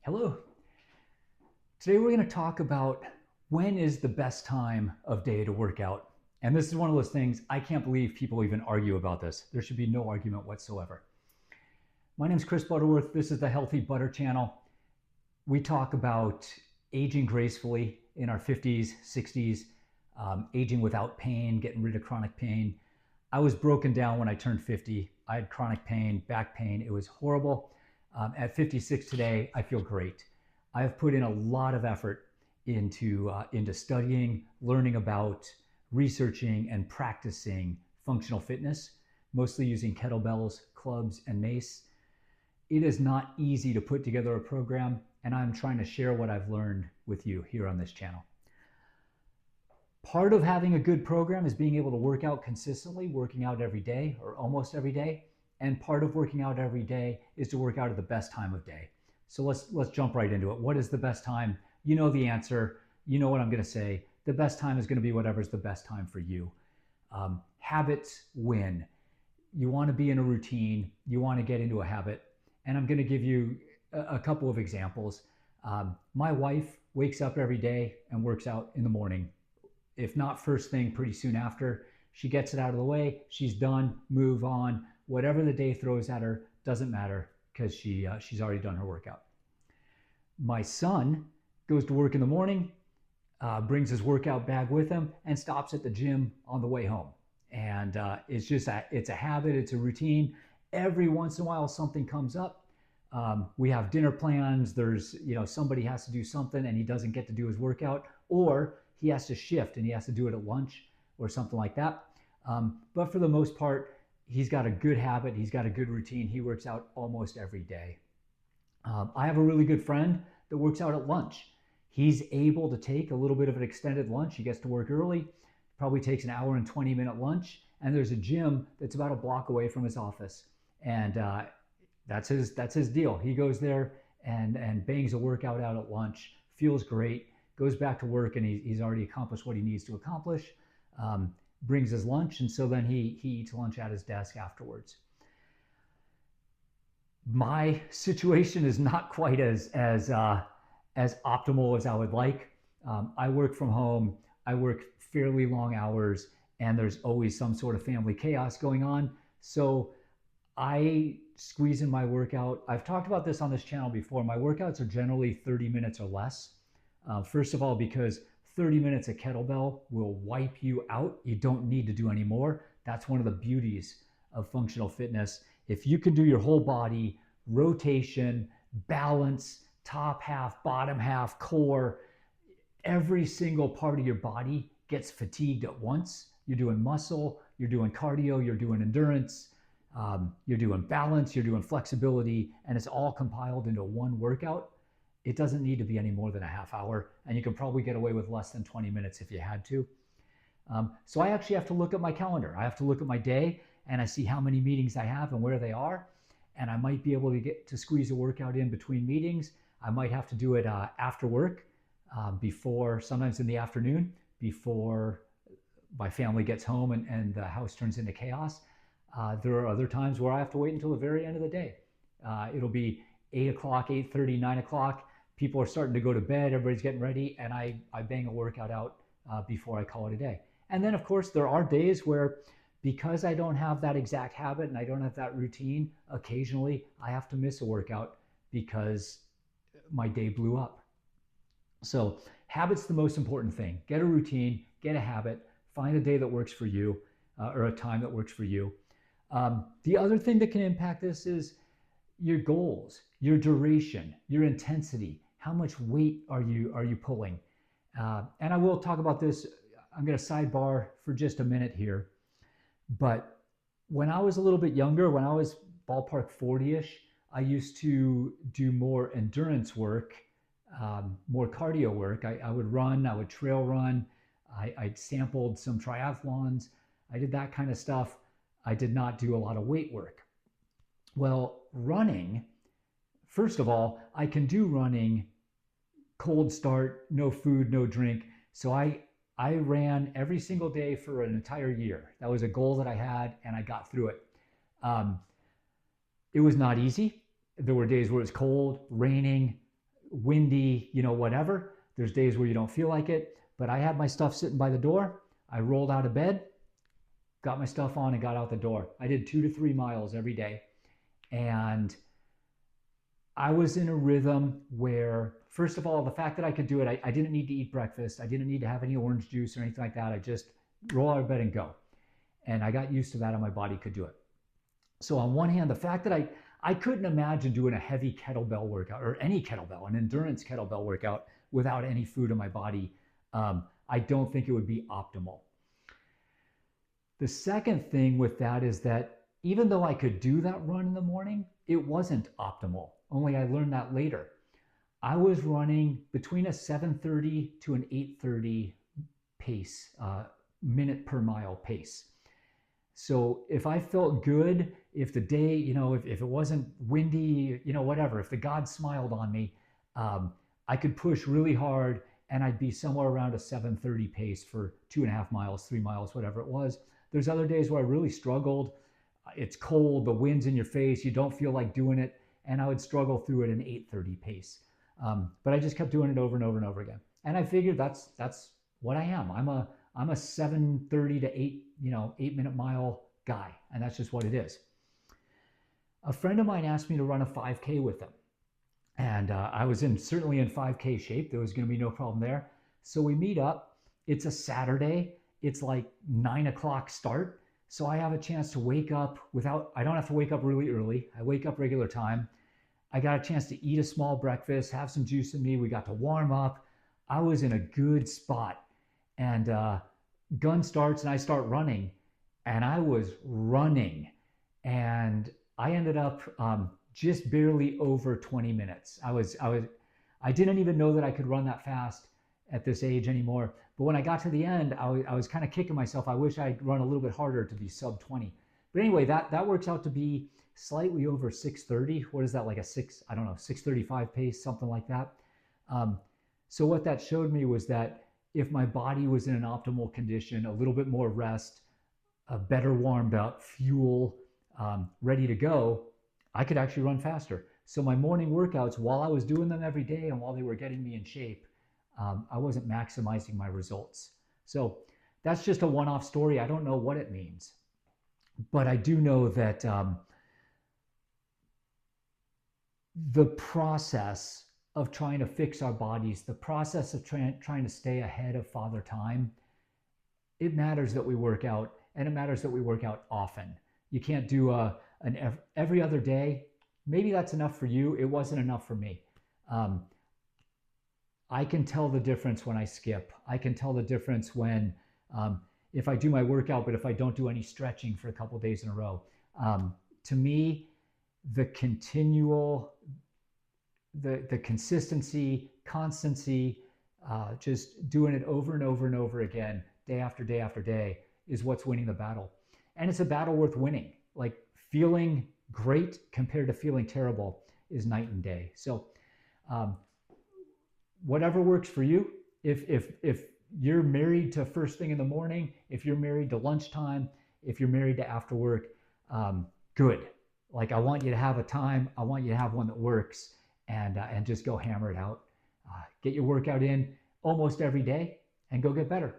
Hello. Today we're going to talk about when is the best time of day to work out. And this is one of those things I can't believe people even argue about this. There should be no argument whatsoever. My name is Chris Butterworth. This is the Healthy Butter Channel. We talk about aging gracefully in our 50s, 60s, aging without pain, getting rid of chronic pain. I was broken down when I turned 50. I had chronic pain, back pain. It was horrible. At 56 today, I feel great. I have put in a lot of effort into studying, learning about, researching, and practicing functional fitness, mostly using kettlebells, clubs, and Mace. It is not easy to put together a program, and I'm trying to share what I've learned with you here on this channel. Part of having a good program is being able to work out consistently, working out every day or almost every day. And part of working out every day is to work out at the best time of day. So let's jump right into it. What is the best time? You know the answer. You know what I'm going to say. The best time is going to be whatever's the best time for you. Habits win. You want to be in a routine. You want to get into a habit. And I'm going to give you a couple of examples. My wife wakes up every day and works out in the morning. If not first thing, pretty soon after. She gets it out of the way. She's done. Move on. Whatever the day throws at her doesn't matter because she's already done her workout. My son goes to work in the morning, brings his workout bag with him, and stops at the gym on the way home. And it's a habit, it's a routine. Every once in a while, something comes up. We have dinner plans. There's somebody has to do something, and he doesn't get to do his workout, or he has to shift and he has to do it at lunch or something like that. But for the most part, he's got a good habit. He's got a good routine. He works out almost every day. I have a really good friend that works out at lunch. He's able to take a little bit of an extended lunch. He gets to work early, probably takes an hour and 20-minute lunch. And there's a gym that's about a block away from his office. And that's his deal. He goes there and bangs a workout out at lunch, feels great, goes back to work, and he's already accomplished what he needs to accomplish. Brings his lunch, and so then he eats lunch at his desk afterwards. My situation is not quite as optimal as I would like. I work from home. I work fairly long hours, and there's always some sort of family chaos going on. So I squeeze in my workout. I've talked about this on this channel before. My workouts are generally 30 minutes or less. First of all, because 30 minutes of kettlebell will wipe you out. You don't need to do any more. That's one of the beauties of functional fitness. If you can do your whole body, rotation, balance, top half, bottom half, core, every single part of your body gets fatigued at once. You're doing muscle, you're doing cardio, you're doing endurance, you're doing balance, you're doing flexibility, and it's all compiled into one workout. It doesn't need to be any more than a half hour, and you can probably get away with less than 20 minutes if you had to. So I actually have to look at my calendar. I have to look at my day, and I see how many meetings I have and where they are, and I might be able to get to squeeze a workout in between meetings. I might have to do it after work, before, sometimes in the afternoon, before my family gets home and the house turns into chaos. There are other times where I have to wait until the very end of the day. It'll be 8 o'clock, 8:30, 9 o'clock. People are starting to go to bed, everybody's getting ready, and I bang a workout out before I call it a day. And then, of course, there are days where, because I don't have that exact habit and I don't have that routine, occasionally I have to miss a workout because my day blew up. So habit's the most important thing. Get a routine, get a habit, find a day that works for you, or a time that works for you. The other thing that can impact this is your goals, your duration, your intensity. How much weight are you pulling? And I will talk about this. I'm going to sidebar for just a minute here. But when I was a little bit younger, when I was ballpark 40-ish, I used to do more endurance work, more cardio work. I would run, I would trail run. I sampled some triathlons. I did that kind of stuff. I did not do a lot of weight work. Well, running, first of all, I can do running cold start, no food, no drink. So I ran every single day for an entire year. That was a goal that I had, and I got through it. It was not easy. There were days where it was cold, raining, windy, whatever. There's days where you don't feel like it, but I had my stuff sitting by the door. I rolled out of bed, got my stuff on, and got out the door. I did 2 to 3 miles every day. And I was in a rhythm where, first of all, the fact that I could do it, I didn't need to eat breakfast. I didn't need to have any orange juice or anything like that. I just roll out of bed and go. And I got used to that, and my body could do it. So on one hand, the fact that I couldn't imagine doing a heavy kettlebell workout or any kettlebell, an endurance kettlebell workout without any food in my body. I don't think it would be optimal. The second thing with that is that even though I could do that run in the morning, it wasn't optimal. Only I learned that later. I was running between a 7:30 to an 8:30 pace, minute per mile pace. So if I felt good, if the day, if it wasn't windy, whatever, if the God smiled on me, I could push really hard and I'd be somewhere around a 7:30 pace for 2.5 miles, 3 miles, whatever it was. There's other days where I really struggled. It's cold, the wind's in your face, you don't feel like doing it, and I would struggle through at an 8:30 pace. But I just kept doing it over and over and over again. And I figured that's what I am. I'm a 7:30 to 8-minute mile guy, and that's just what it is. A friend of mine asked me to run a 5K with him. And I was certainly in 5K shape. There was going to be no problem there. So we meet up. It's a Saturday. It's like 9 o'clock start. So I have a chance to wake up I don't have to wake up really early. I wake up regular time. I got a chance to eat a small breakfast, have some juice in me. We got to warm up. I was in a good spot. And gun starts and I start running. And I was running. And I ended up just barely over 20 minutes. I didn't even know that I could run that fast at this age anymore. But when I got to the end, I was kind of kicking myself. I wish I'd run a little bit harder to be sub 20. But anyway, that works out to be slightly over 6:30. What is that, like a 6:35 pace, something like that. So what that showed me was that if my body was in an optimal condition, a little bit more rest, a better warmed up, fuel, ready to go, I could actually run faster. So my morning workouts, while I was doing them every day and while they were getting me in shape, I wasn't maximizing my results. So that's just a one-off story. I don't know what it means, but I do know that the process of trying to fix our bodies, the process of trying to stay ahead of Father Time, it matters that we work out, and it matters that we work out often. You can't do an every other day. Maybe that's enough for you. It wasn't enough for me. I can tell the difference when I skip. I can tell the difference when, if I do my workout, but if I don't do any stretching for a couple of days in a row. To me, the consistency, constancy, just doing it over and over and over again, day after day after day, is what's winning the battle. And it's a battle worth winning. Like, feeling great compared to feeling terrible is night and day. So whatever works for you. If you're married to first thing in the morning, if you're married to lunchtime, if you're married to after work, good. Like, I want you to have a time. I want you to have one that works, and just go hammer it out. Get your workout in almost every day and go get better.